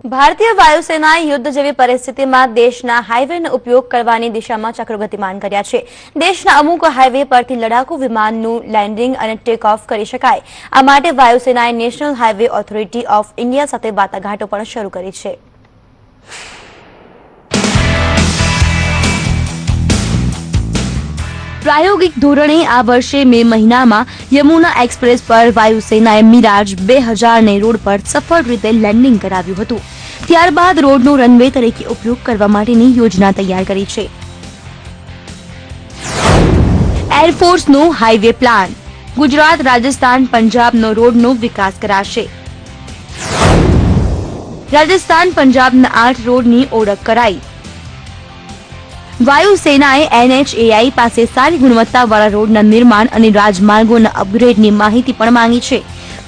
ભારતીય વાયુસેનાએ યુદ્ધ જેવી પરિસ્થિતિમાં દેશના હાઈવેનો ઉપયોગ કરવાની દિશામાં ચક્ર ગતિમાન કર્યા છે. દેશના અમુક હાઈવે પરથી લડાકુ વિમાનનું લેન્ડિંગ અને ટેક ઓફ કરી શકાય. આ માટે વાયુસેનાએ National Highway Authority of India સાથે વાટાઘાટો પણ શરૂ કરી છે. પ્રાયોગિક ધોરણે આ વર્ષે મે મહિનામાં યમુના એક્સપ્રેસ પર વાયુસેનાએ મિરાજ 2000ને રોડ પર સફળ રીતે લેન્ડિંગ કરાવ્યું હતું. ત્યારબાદ રોડનો રનવે તરીકે ઉપયોગ કરવા માટેની યોજના તૈયાર કરી છે. એરફોર્સનો હાઈવે પ્લાન. ગુજરાત, રાજસ્થાન, પંજાબનો રોડનો વિકાસ કરાશે. રાજસ્થાન, પંજાબના 8 રોડની ઓળખ કરાઈ. વાયુસેનાએ NHAI પાસે સારી ગુણવત્તાવાળા રોડના નિર્માણ અને રાજમાર્ગોના અપગ્રેડની માહિતી પણ માંગી છે.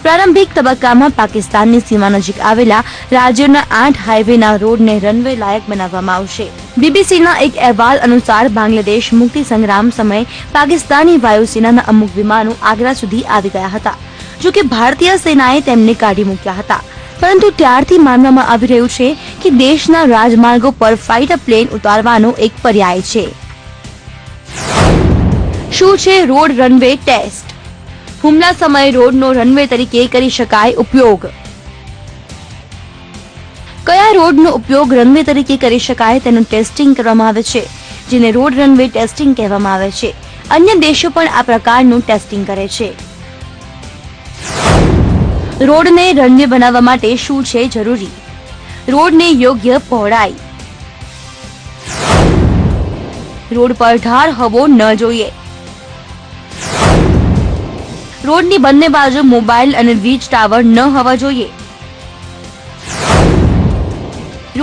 પ્રારંભિક તબક્કામાં પાકિસ્તાનની સીમા નજીક આવેલા રાજ્યોના 8 હાઈવેના રોડને રનવે લાયક બનાવવામાં આવશે. બીબીસીના એક અહેવાલ અનુસાર બાંગ્લાદેશ મુક્તિ સંગ્રામ સમયે પાકિસ્તાની વાયુસેનાના અમુક વિમાનો આગ્રા સુધી આવી ગયા હતા. જોકે ભારતીય સેનાએ તેમને કાઢી મૂક્યા હતા. પરંતુ ત્યારથી માનવામાં આવી રહ્યું છે કે દેશના રાજમાર્ગો પર ફાઇટર પ્લેન ઉતારવાનો એક પર્યાય છે. શું છે રોડ રનવે ટેસ્ટ? હુમલા સમયે રોડનો રનવે તરીકે કરી શકાય ઉપયોગ. કયા રોડનો ઉપયોગ રનવે તરીકે કરી શકાય તેનું ટેસ્ટિંગ કરવામાં આવે છે, જેને રોડ રનવે ટેસ્ટિંગ કહેવામાં આવે છે. અન્ય દેશો પણ આ પ્રકારનું ટેસ્ટિંગ કરે છે. રોડને રનવે બનાવવા માટે શું છે જરૂરી? રોડને યોગ્ય પહોળાઈ. રોડ પર ઢાળ હોવો ન જોઈએ. રોડની બંને બાજુ મોબાઈલ અને વીજ ટાવર ન હોવા જોઈએ.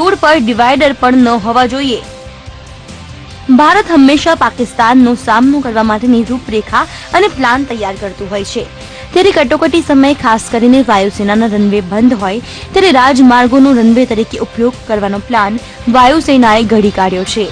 રોડ પર ડિવાઈડર પણ ન હોવા જોઈએ. ભારત હંમેશા પાકિસ્તાનનો સામનો કરવા માટેની રૂપરેખા અને પ્લાન તૈયાર કરતું હોય છે. ત્યારે કટોકટી સમયે ખાસ કરીને વાયુસેનાના રનવે બંધ હોય ત્યારે રાજમાર્ગોનો રનવે તરીકે ઉપયોગ કરવાનો પ્લાન વાયુસેનાએ ઘડી કાઢ્યો છે.